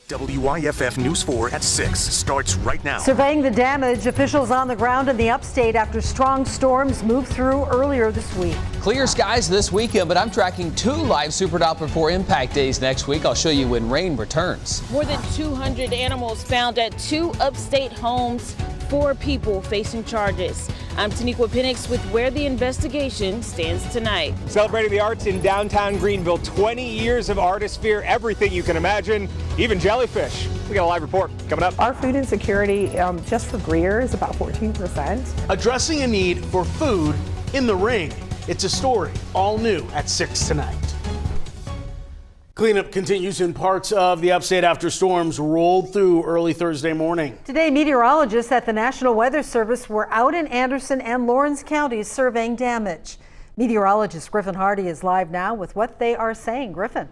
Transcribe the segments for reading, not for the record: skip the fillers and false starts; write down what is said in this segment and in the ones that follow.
WYFF News 4 at 6 starts right now. Surveying the damage, officials on the ground in the upstate after strong storms moved through earlier this week. Clear skies this weekend, but I'm tracking 2 live Super Doppler 4 impact days next week. I'll show you when rain returns. More than 200 animals found at 2 upstate homes, 4 people facing charges. I'm Taniqua Penix with where the investigation stands tonight. Celebrating the arts in downtown Greenville, 20 years of artisphere, everything you can imagine, even jellyfish. We got a live report coming up. Our food insecurity just for Greer is about 14%. Addressing a need for food in the ring. It's a story all new at 6 tonight. Cleanup continues in parts of the upstate after storms rolled through early Thursday morning. Today, meteorologists at the National Weather Service were out in Anderson and Lawrence counties surveying damage. Meteorologist Griffin Hardy is live now with what they are saying. Griffin.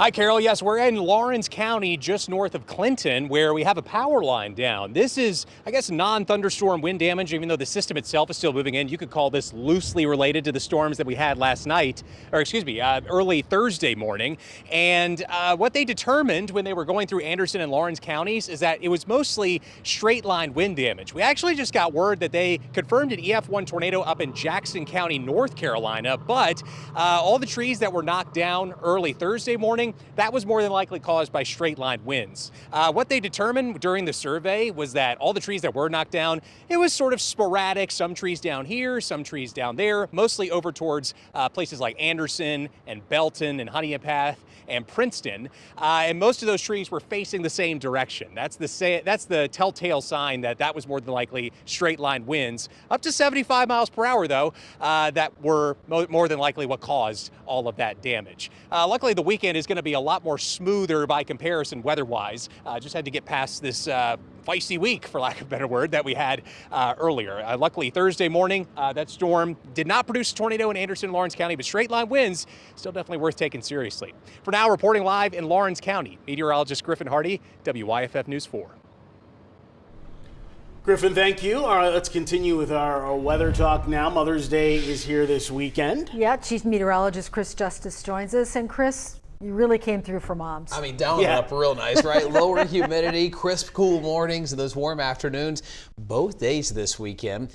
Hi, Carol. Yes, we're in Lawrence County, just north of Clinton, where we have a power line down. This is, I guess, non-thunderstorm wind damage, even though the system itself is still moving in. You could call this loosely related to the storms that we had last night, or excuse me, early Thursday morning. And what they determined when they were going through Anderson and Lawrence counties is that it was mostly straight line wind damage. We actually just got word that they confirmed an EF1 tornado up in Jackson County, North Carolina, but all the trees that were knocked down early Thursday morning, that was more than likely caused by straight line winds. What they determined during the survey was that all the trees that were knocked down, it was sort of sporadic. Some trees down here, some trees down there, mostly over towards places like Anderson and Belton and Honeypath and Princeton. And most of those trees were facing the same direction. That's the telltale sign that that was more than likely straight line winds. Up to 75 miles per hour, though, that were more than likely what caused all of that damage. Luckily, the weekend is going to be a lot more smoother by comparison weather-wise. Just had to get past this feisty week, for lack of a better word, that we had earlier. Luckily, Thursday morning, that storm did not produce a tornado in Anderson and Lawrence County, but straight line winds still definitely worth taking seriously. For now, reporting live in Lawrence County, meteorologist Griffin Hardy, WYFF News 4. Griffin, thank you. All right, let's continue with our weather talk now. Mother's Day is here this weekend. Yeah, Chief Meteorologist Chris Justice joins us. And Chris, you really came through for moms. I mean, down and up real nice, right? Lower humidity, crisp, cool mornings, and those warm afternoons. Both days this weekend.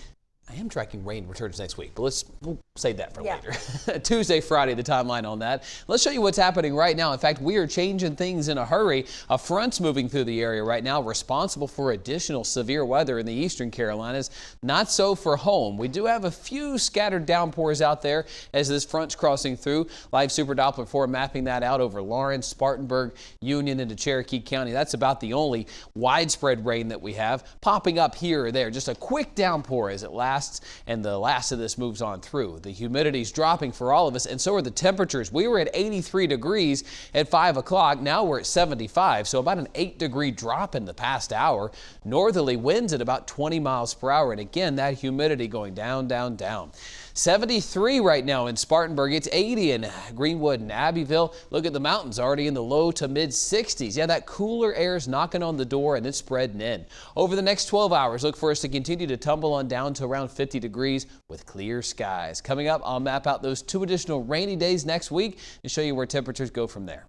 I am tracking rain returns next week, but we'll save that for later. Tuesday, Friday, the timeline on that. Let's show you what's happening right now. In fact, we are changing things in a hurry. A front's moving through the area right now, responsible for additional severe weather in the eastern Carolinas. Not so for home. We do have a few scattered downpours out there as this front's crossing through. Live Super Doppler 4 mapping that out over Lawrence, Spartanburg, Union into Cherokee County. That's about the only widespread rain that we have. Popping up here or there, just a quick downpour as it lasts, and the last of this moves on through. The humidity's dropping for all of us, and so are the temperatures. We were at 83 degrees at 5 o'clock. Now we're at 75, so about an 8-degree drop in the past hour. Northerly winds at about 20 miles per hour, and again, that humidity going down, down, down. 73 right now in Spartanburg. It's 80 in Greenwood and Abbeville. Look at the mountains already in the low to mid 60s. Yeah, that cooler air is knocking on the door and it's spreading in. Over the next 12 hours, look for us to continue to tumble on down to around 50 degrees with clear skies. Coming up, I'll map out those 2 additional rainy days next week and show you where temperatures go from there.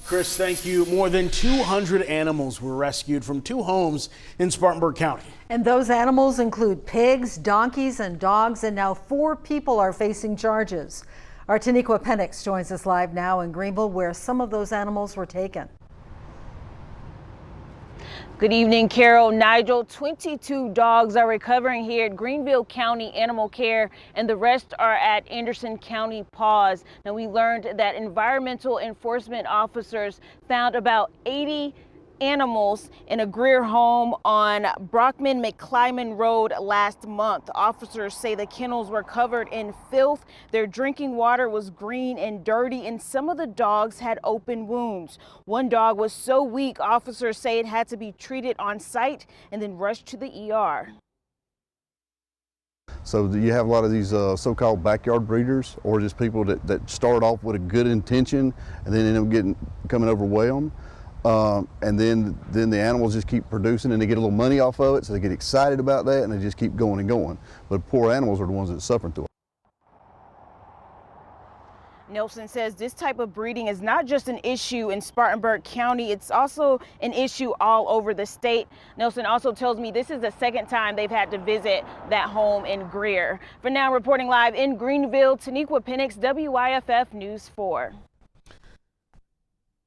Chris, thank you. More than 200 animals were rescued from 2 homes in Spartanburg County. And those animals include pigs, donkeys, and dogs, and now 4 people are facing charges. Our Taniqua Penix joins us live now in Greenville, where some of those animals were taken. Good evening, Carol. Nigel, 22 dogs are recovering here at Greenville County Animal Care, and the rest are at Anderson County Paws. Now, we learned that environmental enforcement officers found about 80 animals in a Greer home on Brockman McClyman Road last month. Officers say the kennels were covered in filth. Their drinking water was green and dirty, and some of the dogs had open wounds. One dog was so weak, officers say it had to be treated on site and then rushed to the ER. So you have a lot of these so-called backyard breeders, or just people that start off with a good intention and then end up becoming overwhelmed. And then the animals just keep producing and they get a little money off of it, so they get excited about that and they just keep going and going. But poor animals are the ones that suffer through it. Nelson says this type of breeding is not just an issue in Spartanburg County, it's also an issue all over the state. Nelson also tells me this is the second time they've had to visit that home in Greer. For now, reporting live in Greenville, Taniqua Penix, WYFF News 4.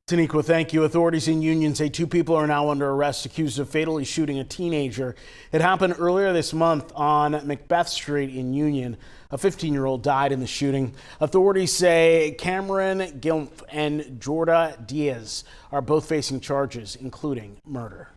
Taniqua, thank you. Authorities in Union say 2 people are now under arrest accused of fatally shooting a teenager. It happened earlier this month on Macbeth Street in Union. A 15-year-old died in the shooting. Authorities say Cameron Gilmph and Jorda Diaz are both facing charges, including murder.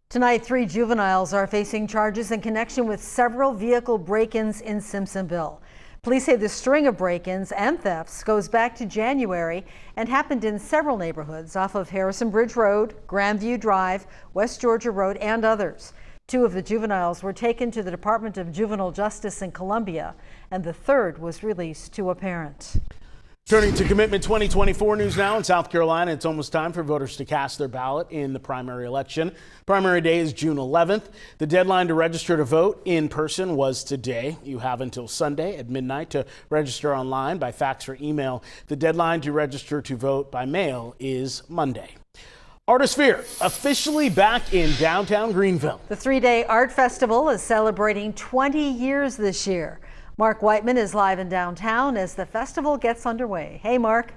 Tonight, 3 juveniles are facing charges in connection with several vehicle break-ins in Simpsonville. Police say the string of break-ins and thefts goes back to January and happened in several neighborhoods off of Harrison Bridge Road, Grandview Drive, West Georgia Road, and others. 2 of the juveniles were taken to the Department of Juvenile Justice in Columbia, and the 3rd was released to a parent. Turning to Commitment 2024 news now in South Carolina, it's almost time for voters to cast their ballot in the primary election. Primary day is June 11th. The deadline to register to vote in person was today. You have until Sunday at midnight to register online by fax or email. The deadline to register to vote by mail is Monday. Artisphere officially back in downtown Greenville. The 3-day art festival is celebrating 20 years this year. Mark Whiteman is live in downtown as the festival gets underway. Hey, Mark.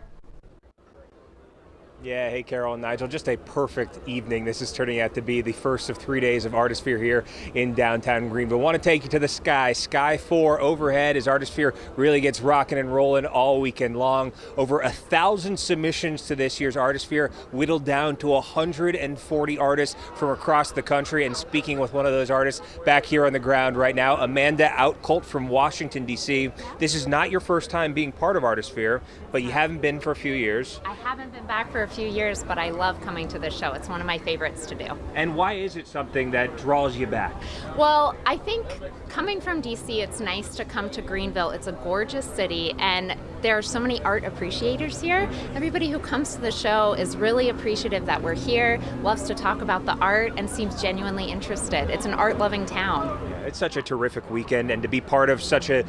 Yeah, hey Carol and Nigel, just a perfect evening. This is turning out to be the first of 3 days of Artisphere here in downtown Greenville. I want to take you to the sky. Sky 4 overhead as Artisphere really gets rocking and rolling all weekend long. Over 1,000 submissions to this year's Artisphere, whittled down to 140 artists from across the country. And speaking with one of those artists back here on the ground right now, Amanda Outcolt from Washington, D.C. This is not your first time being part of Artisphere, but you haven't been for a few years. I haven't been back for a few years, but I love coming to this show. It's one of my favorites to do. And why is it something that draws you back? Well, I think coming from DC, it's nice to come to Greenville. It's a gorgeous city, and there are so many art appreciators here. Everybody who comes to the show is really appreciative that we're here, loves to talk about the art, and seems genuinely interested. It's an art-loving town. It's such a terrific weekend, and to be part of such a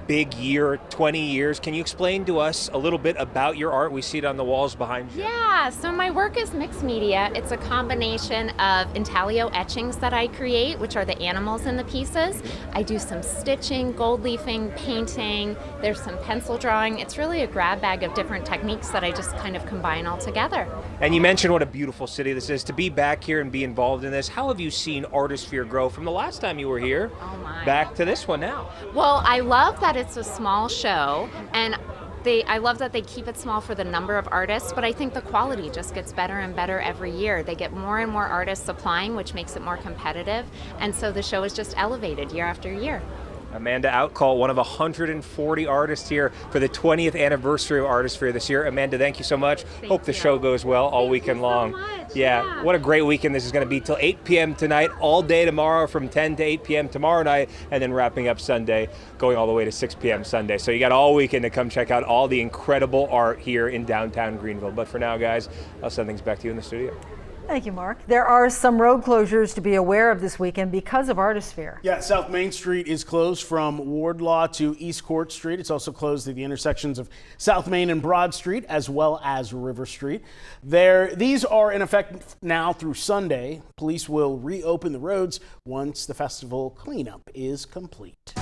big year, 20 years. Can you explain to us a little bit about your art? We see it on the walls behind you. Yeah, so my work is mixed media. It's a combination of intaglio etchings that I create, which are the animals in the pieces. I do some stitching, gold leafing, painting. There's some pencil drawing. It's really a grab bag of different techniques that I just kind of combine all together. And you mentioned what a beautiful city this is. To be back here and be involved in this, how have you seen Artisphere grow from the last time you were here back to this one now? Well, I love that it's a small show, and I love that they keep it small for the number of artists, but I think the quality just gets better and better every year. They get more and more artists applying, which makes it more competitive, and so the show is just elevated year after year. Amanda Outcolt, one of 140 artists here for the 20th anniversary of Artisphere this year. Amanda, thank you so much. Hope the show goes well all weekend long. Yeah, what a great weekend this is going to be till 8 p.m. tonight, all day tomorrow from 10 to 8 p.m. tomorrow night, and then wrapping up Sunday, going all the way to 6 p.m. Sunday. So you got all weekend to come check out all the incredible art here in downtown Greenville. But for now, guys, I'll send things back to you in the studio. Thank you, Mark. There are some road closures to be aware of this weekend because of Artisphere. Yeah, South Main Street is closed from Wardlaw to East Court Street. It's also closed at the intersections of South Main and Broad Street, as well as River Street. These are in effect now through Sunday. Police will reopen the roads once the festival cleanup is complete.